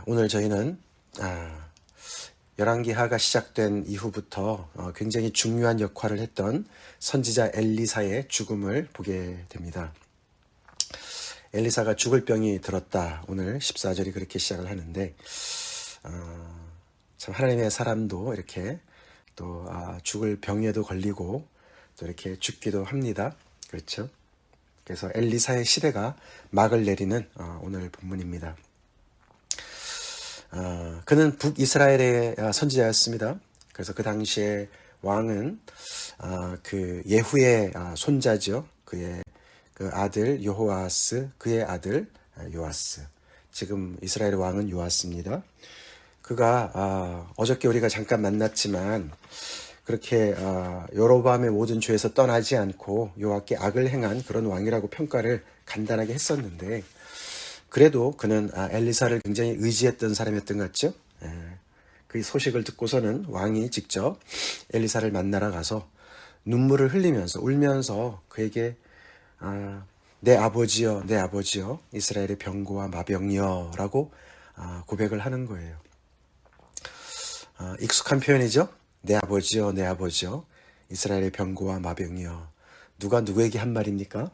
오늘 저희는 열왕기하가 시작된 이후부터 굉장히 중요한 역할을 했던 선지자 엘리사의 죽음을 보게 됩니다. 엘리사가 죽을 병이 들었다. 오늘 14절이 그렇게 시작을 하는데 참 하나님의 사람도 이렇게 또 죽을 병에도 걸리고 또 이렇게 죽기도 합니다. 그렇죠? 그래서 엘리사의 시대가 막을 내리는 오늘 본문입니다. 그는 북이스라엘의 선지자였습니다. 그래서 그 당시에 왕은 그 예후의 손자죠. 그의 그 아들 여호아스, 그의 아들 요아스. 지금 이스라엘의 왕은 요아스입니다. 그가 어저께 우리가 잠깐 만났지만 그렇게 여로보암의 모든 죄에서 떠나지 않고 여호와께 악을 행한 그런 왕이라고 평가를 간단하게 했었는데, 그래도 그는 엘리사를 굉장히 의지했던 사람이었던 것 같죠. 그 소식을 듣고서는 왕이 직접 엘리사를 만나러 가서 눈물을 흘리면서 울면서 그에게 내 아버지여, 내 아버지여, 이스라엘의 병고와 마병이여 라고 고백을 하는 거예요. 익숙한 표현이죠. 내 아버지여, 내 아버지여, 이스라엘의 병고와 마병이여. 누가 누구에게 한 말입니까?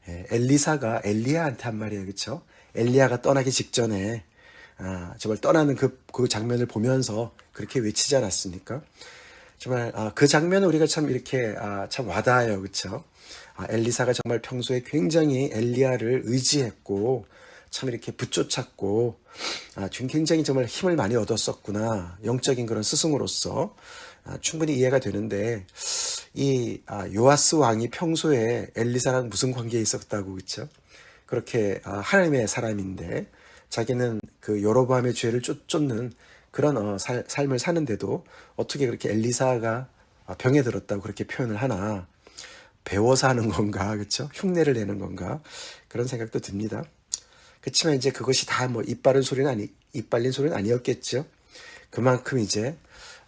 엘리사가 엘리야한테 한 말이에요. 그렇죠? 엘리야가 떠나기 직전에 정말 떠나는 그 장면을 보면서 그렇게 외치지 않았습니까? 정말 그 장면은 우리가 참 이렇게 참 와닿아요. 그렇죠? 엘리사가 정말 평소에 굉장히 엘리야를 의지했고 참 이렇게 붙쫓았고 굉장히 정말 힘을 많이 얻었었구나. 영적인 그런 스승으로서 충분히 이해가 되는데, 이 요아스 왕이 평소에 엘리사랑 무슨 관계에 있었다고, 그렇죠? 그렇게 하나님의 사람인데 자기는 그 여로보암의 죄를 쫓는 그런 삶을 사는데도 어떻게 그렇게 엘리사가 병에 들었다고 그렇게 표현을 하나? 배워서 하는 건가, 그렇죠? 흉내를 내는 건가? 그런 생각도 듭니다. 그렇지만 이제 그것이 다 뭐 이빨린 소리는 아니었겠죠. 그만큼 이제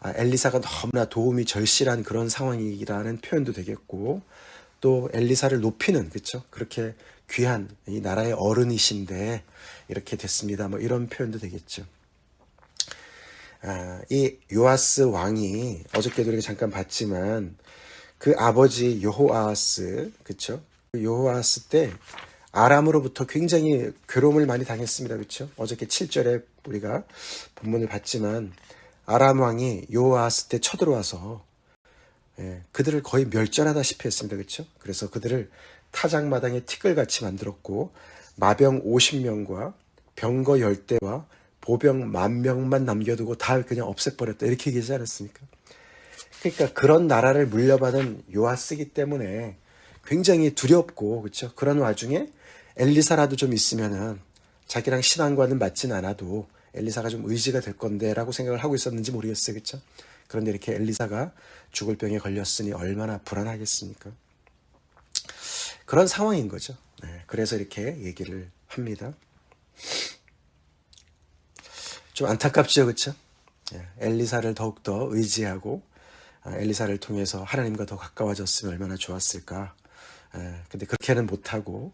엘리사가 너무나 도움이 절실한 그런 상황이라는 표현도 되겠고, 또 엘리사를 높이는, 그렇죠? 그렇게 귀한 이 나라의 어른이신데 이렇게 됐습니다. 뭐 이런 표현도 되겠죠. 이 요아스 왕이 어저께도 우리가 잠깐 봤지만 그 아버지 여호아스, 그렇죠? 그 여호아스 때 아람으로부터 굉장히 괴로움을 많이 당했습니다. 그렇죠? 어저께 7절에 우리가 본문을 봤지만 아람 왕이 여호아스 때 쳐들어와서 그들을 거의 멸절하다시피 했습니다. 그렇죠? 그래서 그들을 타작마당에 티끌같이 만들었고 마병 50명과 병거 10대와 보병 10,000명만 남겨두고 다 그냥 없애버렸다. 이렇게 얘기하지 않았습니까? 그러니까 그런 나라를 물려받은 요아스이기 때문에 굉장히 두렵고, 그렇죠? 그런 와중에 엘리사라도 좀 있으면은 자기랑 신앙과는 맞진 않아도 엘리사가 좀 의지가 될 건데 라고 생각을 하고 있었는지 모르겠어요. 그렇죠? 그런데 이렇게 엘리사가 죽을 병에 걸렸으니 얼마나 불안하겠습니까? 그런 상황인 거죠. 그래서 이렇게 얘기를 합니다. 좀 안타깝죠. 그렇죠? 엘리사를 더욱더 의지하고 엘리사를 통해서 하나님과 더 가까워졌으면 얼마나 좋았을까. 근데 그렇게는 못하고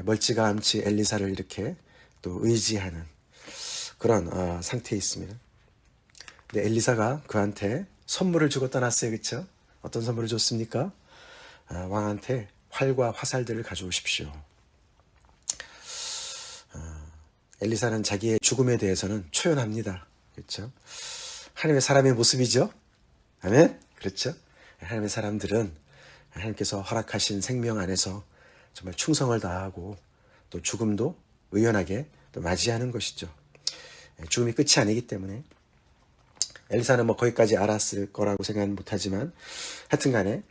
멀찌감치 엘리사를 이렇게 또 의지하는 그런 상태에 있습니다. 근데 엘리사가 그한테 선물을 주고 떠났어요. 그렇죠? 어떤 선물을 줬습니까? 왕한테 활과 화살들을 가져오십시오. 엘리사는 자기의 죽음에 대해서는 초연합니다. 그렇죠? 하나님의 사람의 모습이죠. 아멘? 그렇죠? 하나님의 사람들은 하나님께서 허락하신 생명 안에서 정말 충성을 다하고 또 죽음도 의연하게 또 맞이하는 것이죠. 죽음이 끝이 아니기 때문에. 엘리사는 뭐 거기까지 알았을 거라고 생각은 못하지만 하여튼 간에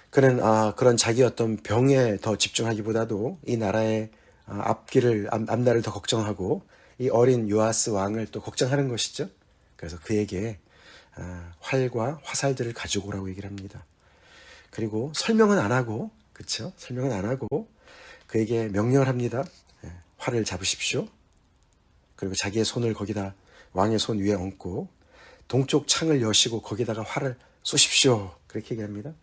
그는 그런 자기 어떤 병에 더 집중하기보다도 이 나라의 앞날을 더 걱정하고 이 어린 요아스 왕을 또 걱정하는 것이죠. 그래서 그에게 활과 화살들을 가지고 오라고 얘기를 합니다. 그리고 설명은 안 하고, 그렇죠? 설명은 안 하고 그에게 명령을 합니다. 활을 잡으십시오. 그리고 자기의 손을 거기다 왕의 손 위에 얹고 동쪽 창을 여시고 거기다가 활을 쏘십시오. 그렇게 얘기합니다.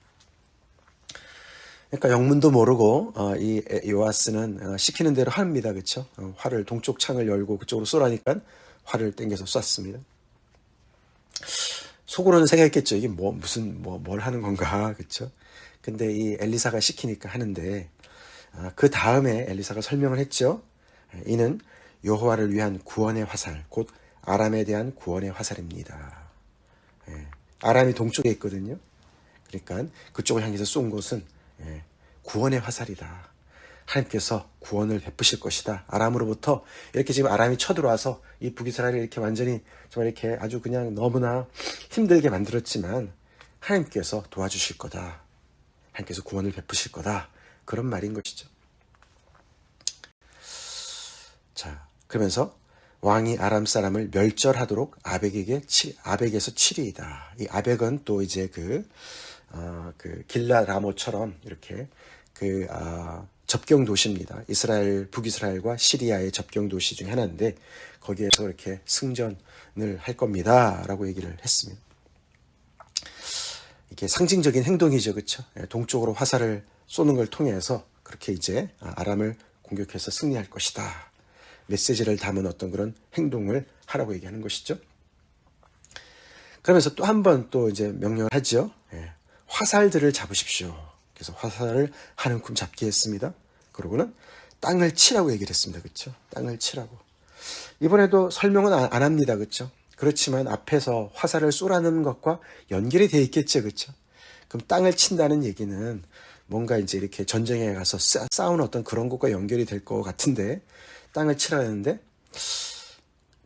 그러니까 영문도 모르고 이 요아스는 시키는 대로 합니다. 그렇죠? 활을 동쪽 창을 열고 그쪽으로 쏘라니까 활을 땡겨서 쐈습니다. 속으로는 생각했겠죠. 이게 뭘 하는 건가, 그쵸? 근데 이 엘리사가 시키니까 하는데, 그 다음에 엘리사가 설명을 했죠. 이는 여호와를 위한 구원의 화살, 곧 아람에 대한 구원의 화살입니다. 아람이 동쪽에 있거든요. 그러니까 그쪽을 향해서 쏜 것은 구원의 화살이다. 하나님께서 구원을 베푸실 것이다. 아람으로부터 이렇게 지금 아람이 쳐들어와서 이 북이스라엘을 이렇게 완전히 정말 이렇게 아주 그냥 너무나 힘들게 만들었지만 하나님께서 도와주실 거다. 하나님께서 구원을 베푸실 거다. 그런 말인 것이죠. 자, 그러면서 왕이 아람 사람을 멸절하도록 아벡에서 7위이다. 이 아벡은 또 이제 그 길라 라모처럼 이렇게 접경 도시입니다. 북이스라엘과 시리아의 접경 도시 중에 하나인데 거기에서 이렇게 승전을 할 겁니다. 라고 얘기를 했습니다. 이게 상징적인 행동이죠. 그렇죠? 동쪽으로 화살을 쏘는 걸 통해서 그렇게 이제 아람을 공격해서 승리할 것이다. 메시지를 담은 어떤 그런 행동을 하라고 얘기하는 것이죠. 그러면서 또 한 번 또 이제 명령을 하죠. 화살들을 잡으십시오. 그래서 화살을 한 움큼 잡게 했습니다. 그러고는 땅을 치라고 얘기를 했습니다. 그렇죠? 땅을 치라고. 이번에도 설명은 안 합니다. 그렇죠? 그렇지만 앞에서 화살을 쏘라는 것과 연결이 돼 있겠죠. 그렇죠? 그럼 땅을 친다는 얘기는 뭔가 이제 이렇게 전쟁에 가서 싸우는 어떤 그런 것과 연결이 될 것 같은데 땅을 치라는데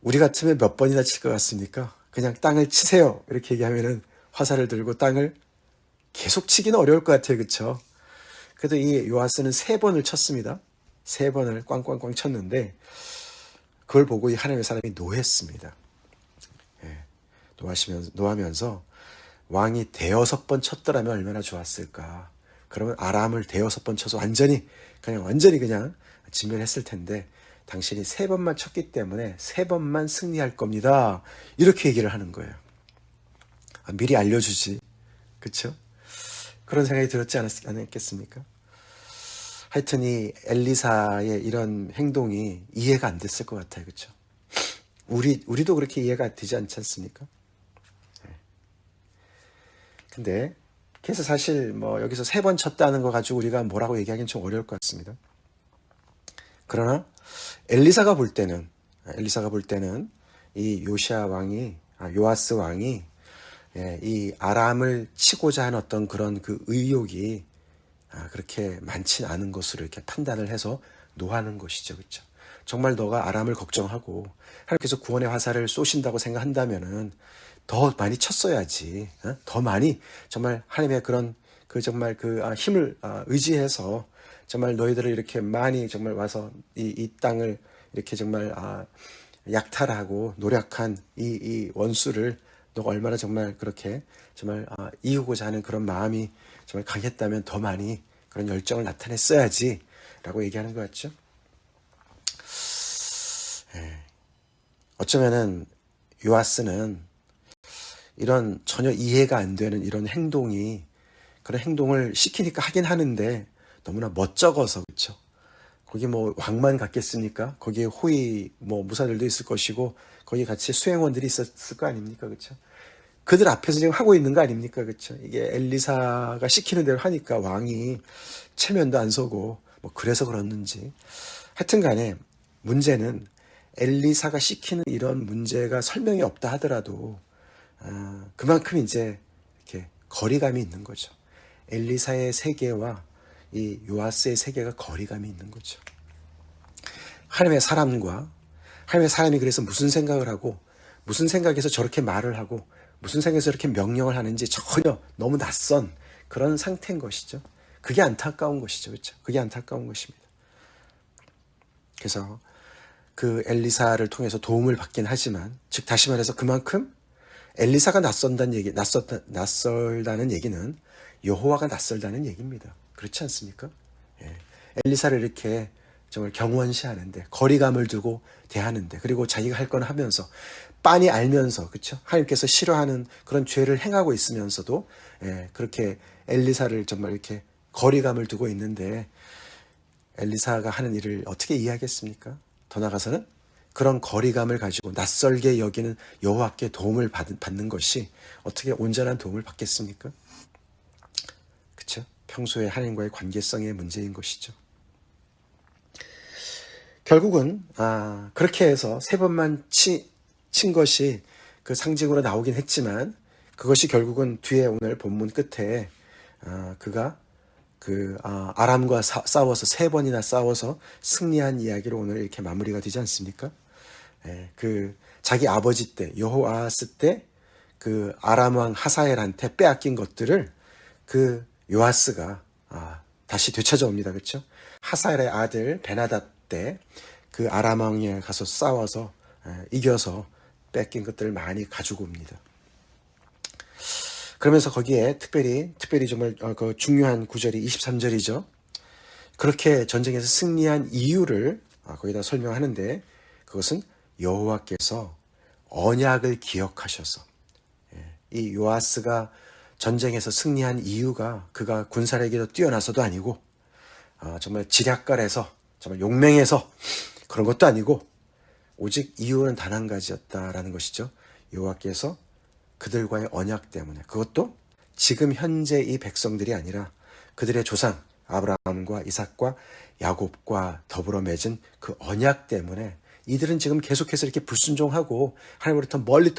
우리 같으면 몇 번이나 칠 것 같습니까? 그냥 땅을 치세요. 이렇게 얘기하면은 화살을 들고 땅을 계속 치기는 어려울 것 같아요. 그렇죠? 그래도 이 요아스는 3번을 쳤습니다. 3번을 꽝꽝꽝 쳤는데 그걸 보고 이 하나님의 사람이 노했습니다. 노하면서 왕이 5번 쳤더라면 얼마나 좋았을까. 그러면 아람을 5번 쳐서 완전히 그냥 진멸했을 텐데 당신이 3번만 쳤기 때문에 3번만 승리할 겁니다. 이렇게 얘기를 하는 거예요. 미리 알려주지. 그렇죠? 그런 생각이 들었지 않았겠습니까? 하여튼 이 엘리사의 이런 행동이 이해가 안 됐을 것 같아요. 그렇죠? 우리도 그렇게 이해가 되지 않지 않습니까? 근데 그래서 사실 여기서 3번 쳤다는 거 가지고 우리가 뭐라고 얘기하기는 좀 어려울 것 같습니다. 그러나 엘리사가 볼 때는 이 요아스 왕이 이 아람을 치고자 하는 어떤 그런 그 의욕이 그렇게 많지 않은 것으로 이렇게 판단을 해서 노하는 것이죠. 그렇죠? 정말 너가 아람을 걱정하고 하나님께서 구원의 화살을 쏘신다고 생각한다면은 더 많이 쳤어야지. 더 많이 정말 하나님의 그런 정말 힘을 의지해서 정말 너희들을 이렇게 많이 정말 와서 이 땅을 이렇게 정말 약탈하고 노력한 이 원수를 너가 얼마나 정말 그렇게 정말 이기고자 하는 그런 마음이 정말 강했다면 더 많이 그런 열정을 나타냈어야지 라고 얘기하는 것 같죠. 어쩌면은 요아스는 이런 전혀 이해가 안 되는 이런 그런 행동을 시키니까 하긴 하는데 너무나 멋쩍어서 그렇죠. 거기 왕만 갔겠습니까? 거기에 호위 무사들도 있을 것이고 거기 같이 수행원들이 있었을 거 아닙니까? 그렇죠? 그들 앞에서 지금 하고 있는 거 아닙니까? 그렇죠? 이게 엘리사가 시키는 대로 하니까 왕이 체면도 안 서고 그래서 그렇는지 하여튼 간에 문제는 엘리사가 시키는 이런 문제가 설명이 없다 하더라도 그만큼 이제 이렇게 거리감이 있는 거죠. 엘리사의 세계와 이 요아스의 세계가 거리감이 있는 거죠. 하나님의 사람이 그래서 무슨 생각을 하고 무슨 생각에서 저렇게 말을 하고 무슨 생각에서 이렇게 명령을 하는지 전혀 너무 낯선 그런 상태인 것이죠. 그게 안타까운 것이죠. 그렇죠? 그게 안타까운 것입니다. 그래서 그 엘리사를 통해서 도움을 받긴 하지만 즉 다시 말해서 그만큼 엘리사가 낯설다는 얘기는 여호와가 낯설다는 얘기입니다. 그렇지 않습니까? 엘리사를 이렇게 정말 경원시하는데 거리감을 두고 대하는데 그리고 자기가 할 건 하면서 빤히 알면서 그렇죠? 하나님께서 싫어하는 그런 죄를 행하고 있으면서도 그렇게 엘리사를 정말 이렇게 거리감을 두고 있는데 엘리사가 하는 일을 어떻게 이해하겠습니까? 더 나아가서는 그런 거리감을 가지고 낯설게 여기는 여호와께 도움을 받는 것이 어떻게 온전한 도움을 받겠습니까? 그렇죠? 평소에 하나님과의 관계성의 문제인 것이죠. 결국은 그렇게 해서 3번만 친 것이 그 상징으로 나오긴 했지만 그것이 결국은 뒤에 오늘 본문 끝에 그가 아람과 싸워서 3번이나 싸워서 승리한 이야기로 오늘 이렇게 마무리가 되지 않습니까? 자기 아버지 때 여호아하스 때 그 아람 왕 하사엘한테 빼앗긴 것들을 그 요아스가 다시 되찾아 옵니다. 그렇죠? 하사엘의 아들 베나닷 때 그 아람 왕에 가서 싸워서 이겨서 뺏긴 것들을 많이 가지고 옵니다. 그러면서 거기에 특별히 정말 그 중요한 구절이 23절이죠. 그렇게 전쟁에서 승리한 이유를 거기다 설명하는데 그것은 여호와께서 언약을 기억하셔서 이 요아스가 전쟁에서 승리한 이유가 그가 군사력이 뛰어나서도 아니고 정말 지략갈에서 정말 용맹해서 그런 것도 아니고 오직 이유는 단 한 가지였다라는 것이죠. 여호와께서 그들과의 언약 때문에 그것도 지금 현재 이 백성들이 아니라 그들의 조상 아브라함과 이삭과 야곱과 더불어 맺은 그 언약 때문에 이들은 지금 계속해서 이렇게 불순종하고 하나님으로부터 멀리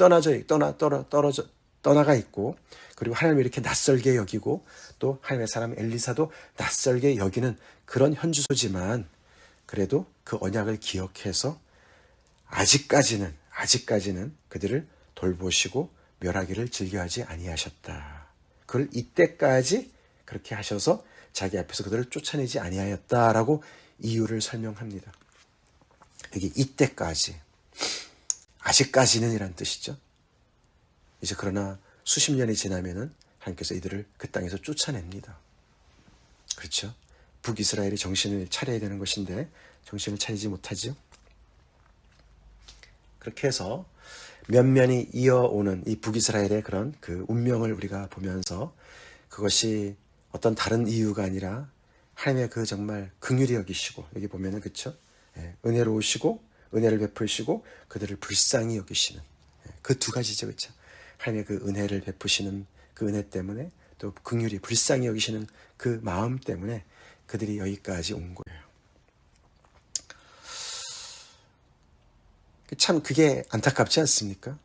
떠나가 있고 그리고 하나님을 이렇게 낯설게 여기고 또 하나님의 사람 엘리사도 낯설게 여기는 그런 현주소지만 그래도 그 언약을 기억해서 아직까지는 그들을 돌보시고 멸하기를 즐겨하지 아니하셨다. 그걸 이때까지 그렇게 하셔서 자기 앞에서 그들을 쫓아내지 아니하였다라고 이유를 설명합니다. 여기 이때까지, 아직까지는 이란 뜻이죠. 이제 그러나 수십 년이 지나면은 하나님께서 이들을 그 땅에서 쫓아냅니다. 그렇죠? 북이스라엘이 정신을 차려야 되는 것인데 정신을 차리지 못하죠. 그렇게 해서 면면이 이어오는 이 북이스라엘의 그런 그 운명을 우리가 보면서 그것이 어떤 다른 이유가 아니라 하나님의 그 정말 긍휼히 여기시고 여기 보면은 그렇죠? 은혜로우시고 은혜를 베푸시고 그들을 불쌍히 여기시는 그 두 가지죠. 그렇죠? 하나님의 그 은혜를 베푸시는 그 은혜 때문에 또 긍휼히 불쌍히 여기시는 그 마음 때문에 그들이 여기까지 온 거예요. 참 그게 안타깝지 않습니까?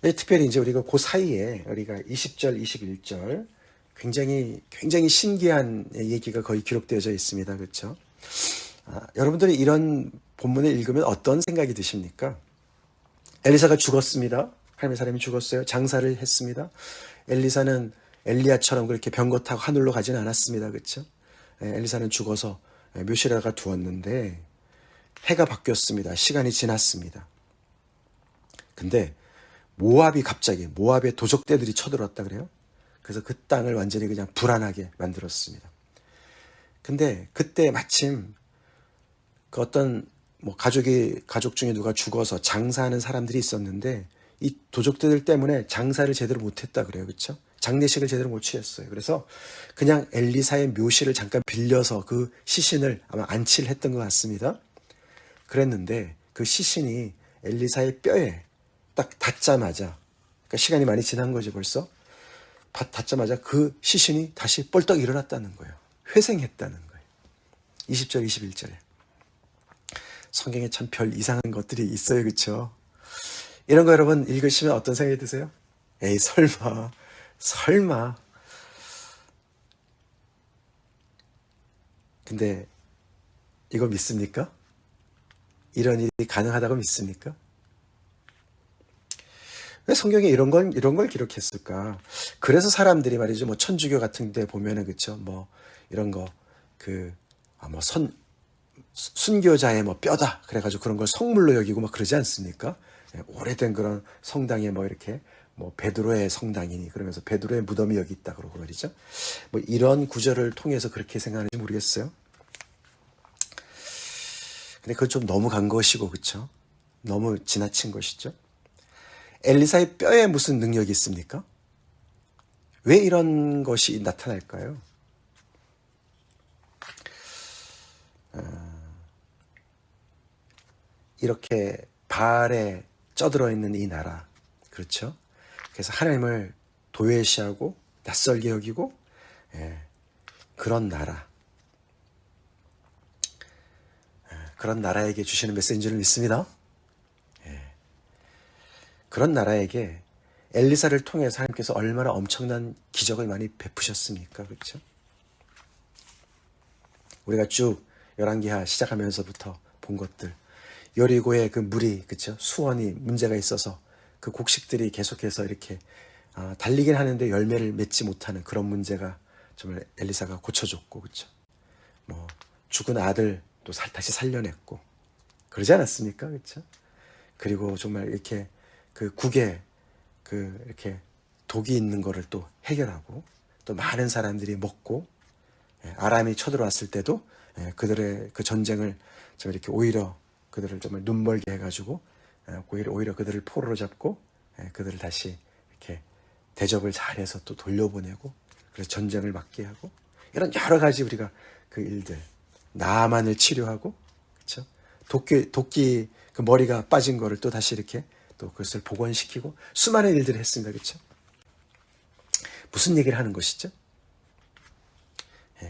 특별히 이제 우리가 그 사이에 우리가 20절, 21절 굉장히 신기한 얘기가 거의 기록되어져 있습니다. 그렇죠? 여러분들이 이런 본문을 읽으면 어떤 생각이 드십니까? 엘리사가 죽었습니다. 하나님의 사람이 죽었어요. 장사를 했습니다. 엘리사는 엘리야처럼 그렇게 병거 타고 하늘로 가지는 않았습니다. 그렇죠? 엘리사는 죽어서 묘실에다가 두었는데 해가 바뀌었습니다. 시간이 지났습니다. 근데 모압의 도적대들이 쳐들어왔다 그래요. 그래서 그 땅을 완전히 그냥 불안하게 만들었습니다. 근데 그때 마침 그 어떤 가족 중에 누가 죽어서 장사하는 사람들이 있었는데 이 도적들 때문에 장사를 제대로 못했다 그래요. 그렇죠? 장례식을 제대로 못 취했어요. 그래서 그냥 엘리사의 묘실을 잠깐 빌려서 그 시신을 아마 안치를 했던 것 같습니다. 그랬는데 그 시신이 엘리사의 뼈에 딱 닿자마자 그러니까 시간이 많이 지난 거죠 벌써. 닿자마자 그 시신이 다시 뻘떡 일어났다는 거예요. 회생했다는 거예요. 20절 21절에 성경에 참 별 이상한 것들이 있어요. 그렇죠? 이런 거 여러분 읽으시면 어떤 생각이 드세요? 에이 설마 근데 이거 믿습니까? 이런 일이 가능하다고 믿습니까? 왜 성경에 이런 걸 기록했을까? 그래서 사람들이 말이죠, 천주교 같은 데 보면은, 그쵸? 이런 거, 순교자의 뼈다. 그래가지고 그런 걸 성물로 여기고 그러지 않습니까? 오래된 그런 성당에 이렇게, 베드로의 성당이니, 그러면서 베드로의 무덤이 여기 있다. 그러고 말이죠. 이런 구절을 통해서 그렇게 생각하는지 모르겠어요. 근데 그건 좀 너무 간 것이고, 그쵸? 너무 지나친 것이죠. 엘리사의 뼈에 무슨 능력이 있습니까? 왜 이런 것이 나타날까요? 이렇게 바알에 쩌들어 있는 이 나라, 그렇죠? 그래서 하나님을 도외시하고 낯설게 여기고, 그런 나라, 그런 나라에게 주시는 메시지인 줄 믿습니다. 그런 나라에게 엘리사를 통해서 하나님께서 얼마나 엄청난 기적을 많이 베푸셨습니까? 그렇죠? 우리가 쭉 열왕기하 시작하면서부터 본 것들, 여리고의 그 물이, 그렇죠? 수원이 문제가 있어서 그 곡식들이 계속해서 이렇게 달리긴 하는데 열매를 맺지 못하는 그런 문제가 정말 엘리사가 고쳐줬고, 그렇죠? 뭐 죽은 아들 또 다시 살려냈고, 그러지 않았습니까? 그렇죠? 그리고 정말 이렇게 그 국에 그 이렇게 독이 있는 거를 또 해결하고, 또 많은 사람들이 먹고, 아람이 쳐들어왔을 때도 그들의 그 전쟁을 좀 이렇게 오히려 그들을 정말 눈멀게 해가지고 오히려 그들을 포로로 잡고 그들을 다시 이렇게 대접을 잘해서 또 돌려보내고, 그래서 전쟁을 막게 하고, 이런 여러 가지 우리가 그 일들, 나만을 치료하고, 그렇죠? 도끼 그 머리가 빠진 거를 또 다시 이렇게 또 그것을 복원시키고, 수많은 일들을 했습니다. 그렇죠? 무슨 얘기를 하는 것이죠?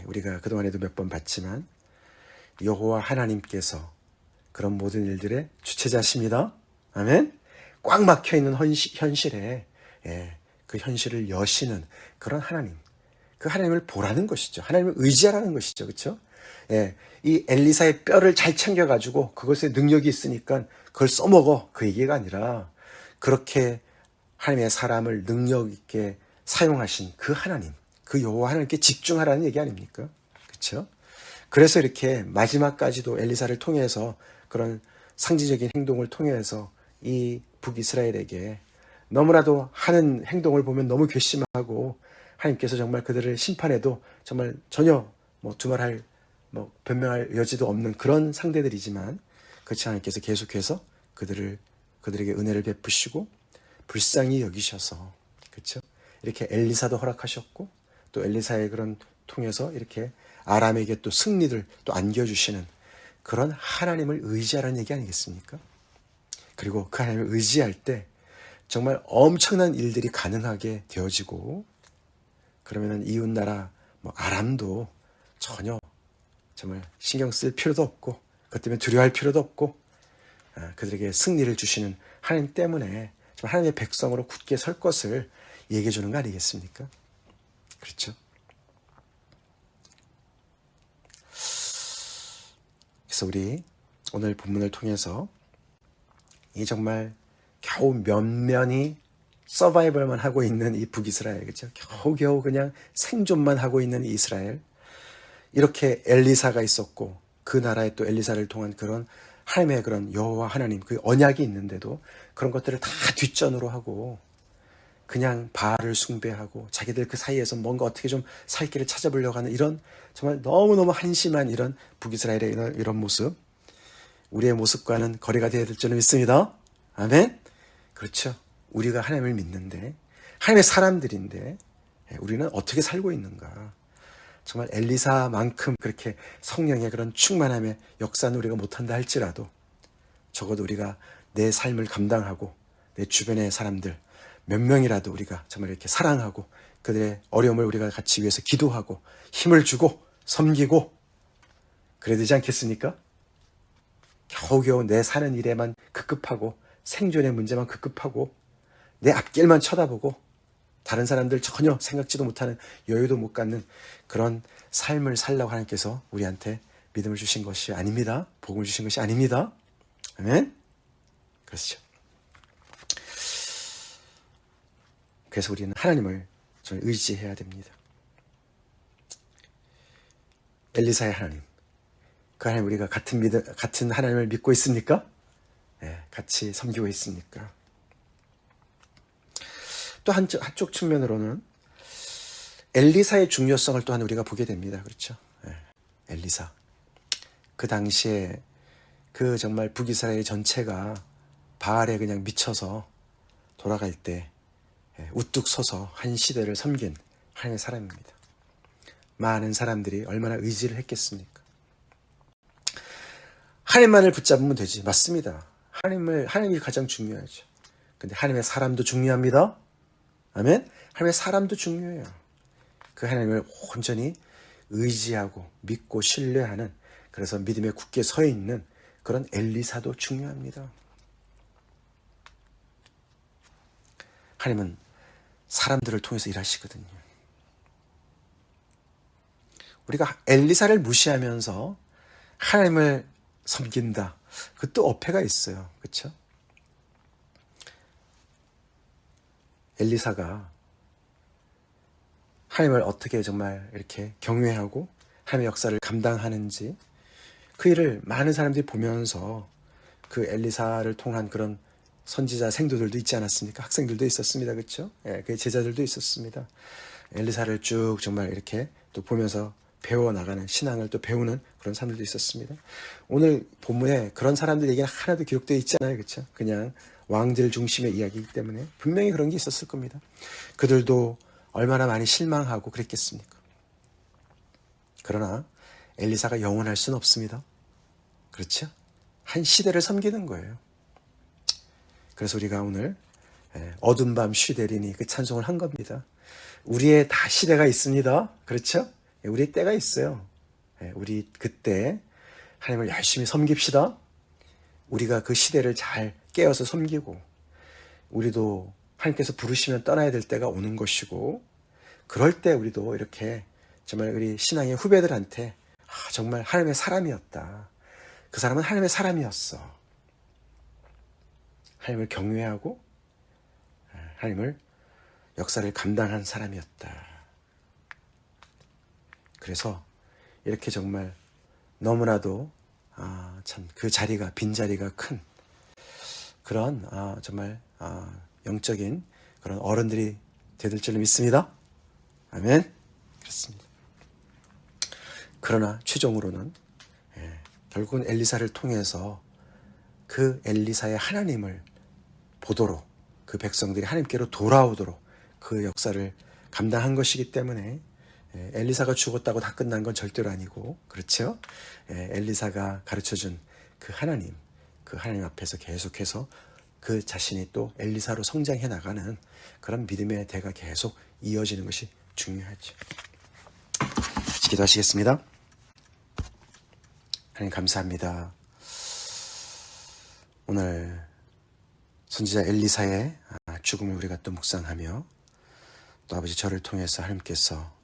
우리가 그동안에도 몇 번 봤지만 여호와 하나님께서 그런 모든 일들의 주체자십니다. 아멘. 꽉 막혀있는 현실에 그 현실을 여시는 그런 하나님, 그 하나님을 보라는 것이죠. 하나님을 의지하라는 것이죠. 그렇죠? 이 엘리사의 뼈를 잘 챙겨가지고 그것에 능력이 있으니까 그걸 써먹어, 그 얘기가 아니라 그렇게 하나님의 사람을 능력 있게 사용하신 그 하나님, 그 여호와 하나님께 집중하라는 얘기 아닙니까? 그렇죠? 그래서 이렇게 마지막까지도 엘리사를 통해서 그런 상징적인 행동을 통해서 이 북이스라엘에게 너무나도 하는 행동을 보면 너무 괘씸하고, 하나님께서 정말 그들을 심판해도 정말 전혀 두말할 변명할 여지도 없는 그런 상대들이지만, 그렇지, 하나님께서 계속해서 그들에게 은혜를 베푸시고 불쌍히 여기셔서, 그렇죠? 이렇게 엘리사도 허락하셨고, 또 엘리사의 그런 통해서 이렇게 아람에게 또 승리를 또 안겨주시는 그런 하나님을 의지하라는 얘기 아니겠습니까? 그리고 그 하나님을 의지할 때 정말 엄청난 일들이 가능하게 되어지고, 그러면은 이웃나라 아람도 전혀 정말 신경 쓸 필요도 없고, 그것 때문에 두려워할 필요도 없고, 그들에게 승리를 주시는 하나님 때문에 정말 하나님의 백성으로 굳게 설 것을 얘기해 주는 거 아니겠습니까? 그렇죠? 그래서 우리 오늘 본문을 통해서 이 정말 겨우 면면이 서바이벌만 하고 있는 이 북이스라엘, 그렇죠? 겨우겨우 그냥 생존만 하고 있는 이 이스라엘, 이렇게 엘리사가 있었고 그 나라에 또 엘리사를 통한 그런 하나님의 그런 여호와 하나님 그 언약이 있는데도 그런 것들을 다 뒷전으로 하고 그냥 바알을 숭배하고 자기들 그 사이에서 뭔가 어떻게 좀 살 길을 찾아보려고 하는 이런 정말 너무너무 한심한 이런 북이스라엘의 이런 모습, 우리의 모습과는 거리가 되어야 될 줄은 믿습니다. 아멘. 그렇죠. 우리가 하나님을 믿는데, 하나님의 사람들인데 우리는 어떻게 살고 있는가. 정말 엘리사만큼 그렇게 성령의 그런 충만함의 역사는 우리가 못한다 할지라도 적어도 우리가 내 삶을 감당하고 내 주변의 사람들 몇 명이라도 우리가 정말 이렇게 사랑하고 그들의 어려움을 우리가 같이 위해서 기도하고 힘을 주고 섬기고 그래야 되지 않겠습니까? 겨우겨우 내 사는 일에만 급급하고 생존의 문제만 급급하고 내 앞길만 쳐다보고 다른 사람들 전혀 생각지도 못하는 여유도 못 갖는 그런 삶을 살라고 하나님께서 우리한테 믿음을 주신 것이 아닙니다. 복음을 주신 것이 아닙니다. 아멘? 그렇죠. 그래서 우리는 하나님을 좀 의지해야 됩니다. 엘리사의 하나님, 그 하나님 우리가 같은 하나님을 믿고 있습니까? 네, 같이 섬기고 있습니까? 또 한쪽 측면으로는 엘리사의 중요성을 또한 우리가 보게 됩니다. 그렇죠? 네, 엘리사. 그 당시에 그 정말 북이스라엘 전체가 바알에 그냥 미쳐서 돌아갈 때 우뚝 서서 한 시대를 섬긴 하나님의 사람입니다. 많은 사람들이 얼마나 의지를 했겠습니까? 하나님만을 붙잡으면 되지. 맞습니다. 하나님이 가장 중요하죠. 근데 하나님의 사람도 중요합니다. 아멘. 하나님의 사람도 중요해요. 그 하나님을 온전히 의지하고 믿고 신뢰하는, 그래서 믿음에 굳게 서 있는 그런 엘리사도 중요합니다. 하나님은 사람들을 통해서 일하시거든요. 우리가 엘리사를 무시하면서 하나님을 섬긴다. 그것도 어폐가 있어요. 그렇죠? 엘리사가 하나님을 어떻게 정말 이렇게 경외하고 하나님의 역사를 감당하는지, 그 일을 많은 사람들이 보면서 그 엘리사를 통한 그런 선지자 생도들도 있지 않았습니까? 학생들도 있었습니다. 그렇죠? 예, 그 제자들도 있었습니다. 엘리사를 쭉 정말 이렇게 또 보면서 배워나가는, 신앙을 또 배우는 그런 사람들도 있었습니다. 오늘 본문에 그런 사람들 얘기는 하나도 기록되어 있지 않아요. 그렇죠? 그냥 왕들 중심의 이야기이기 때문에 분명히 그런 게 있었을 겁니다. 그들도 얼마나 많이 실망하고 그랬겠습니까? 그러나 엘리사가 영원할 수는 없습니다. 그렇죠? 한 시대를 섬기는 거예요. 그래서 우리가 오늘 어두운 밤 쉬되리니 그 찬송을 한 겁니다. 우리의 다 시대가 있습니다. 그렇죠? 우리의 때가 있어요. 우리 그때 하나님을 열심히 섬깁시다. 우리가 그 시대를 잘 깨어서 섬기고, 우리도 하나님께서 부르시면 떠나야 될 때가 오는 것이고, 그럴 때 우리도 이렇게 정말 우리 신앙의 후배들한테 정말 하나님의 사람이었다. 그 사람은 하나님의 사람이었어. 하나님을 경외하고 하나님을 역사를 감당한 사람이었다. 그래서 이렇게 정말 너무나도 참 그 자리가, 빈자리가 큰 그런 정말 영적인 그런 어른들이 되될 줄로 믿습니다. 아멘. 그렇습니다. 그러나 최종으로는 결국은 엘리사를 통해서 그 엘리사의 하나님을 보도록, 그 백성들이 하나님께로 돌아오도록 그 역사를 감당한 것이기 때문에 엘리사가 죽었다고 다 끝난 건 절대로 아니고, 그렇죠? 엘리사가 가르쳐준 그 하나님 앞에서 계속해서 그 자신이 또 엘리사로 성장해 나가는 그런 믿음의 대가 계속 이어지는 것이 중요하죠. 기도하시겠습니다. 하나님 감사합니다. 오늘 선지자 엘리사의 죽음을 우리가 또 묵상하며, 또 아버지 저를 통해서 하나님께서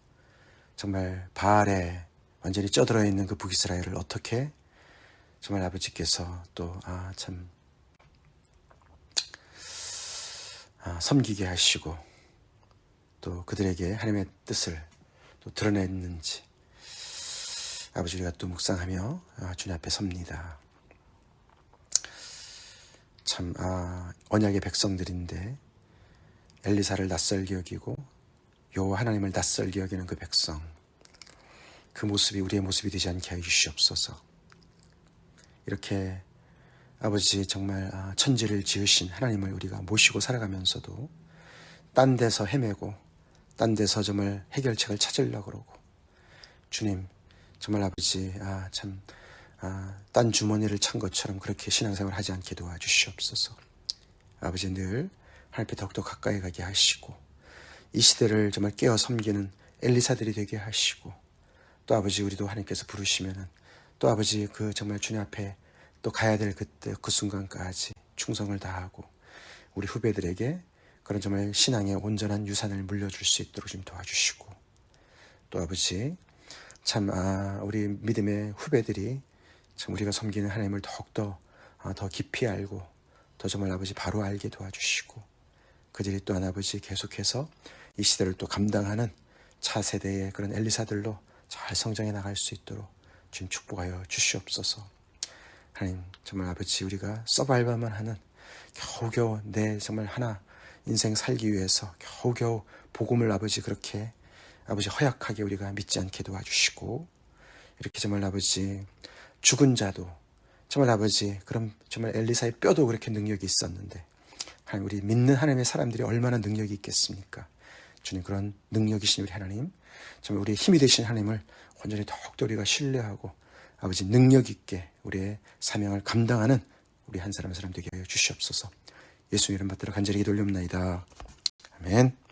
정말 바알에 완전히 쪄들어 있는 그 북이스라엘을 어떻게 정말 아버지께서 또 섬기게 하시고, 또 그들에게 하나님의 뜻을 또 드러냈는지 아버지 우리가 또 묵상하며 주님 앞에 섭니다. 참 언약의 백성들인데 엘리사를 낯설게 여기고 여호와 하나님을 낯설게 여기는 그 백성, 그 모습이 우리의 모습이 되지 않게 하여 주시옵소서. 이렇게 아버지 정말 천지를 지으신 하나님을 우리가 모시고 살아가면서도 딴 데서 헤매고 딴 데서 정말 해결책을 찾으려고 그러고, 주님 정말 아버지 딴 주머니를 찬 것처럼 그렇게 신앙생활을 하지 않게 도와주시옵소서. 아버지 늘 하나님께 더욱더 가까이 가게 하시고, 이 시대를 정말 깨어 섬기는 엘리사들이 되게 하시고, 또 아버지 우리도 하나님께서 부르시면은 또 아버지 그 정말 주님 앞에 또 가야 될 그때 그 순간까지 충성을 다하고 우리 후배들에게 그런 정말 신앙의 온전한 유산을 물려줄 수 있도록 좀 도와주시고, 또 아버지 참 우리 믿음의 후배들이 참 우리가 섬기는 하나님을 더욱더 더 깊이 알고 더 정말 아버지 바로 알게 도와주시고, 그들이 또한 아버지 계속해서 이 시대를 또 감당하는 차세대의 그런 엘리사들로 잘 성장해 나갈 수 있도록 주님 축복하여 주시옵소서. 하나님 정말 아버지 우리가 서바이벌만 하는 겨우겨우 내 정말 하나 인생 살기 위해서 겨우겨우 복음을 아버지 그렇게 아버지 허약하게 우리가 믿지 않게 도와주시고, 이렇게 정말 아버지 죽은 자도 정말 아버지 그럼 정말 엘리사의 뼈도 그렇게 능력이 있었는데, 하나님 우리 믿는 하나님의 사람들이 얼마나 능력이 있겠습니까? 주님 그런 능력이신 우리 하나님, 정말 우리의 힘이 되신 하나님을 완전히 더욱더 우리가 신뢰하고 아버지 능력 있게 우리의 사명을 감당하는 우리 한 사람 한 사람 되게 하여 주시옵소서. 예수 이름 받들어 간절히 기도 올리옵나이다. 아멘.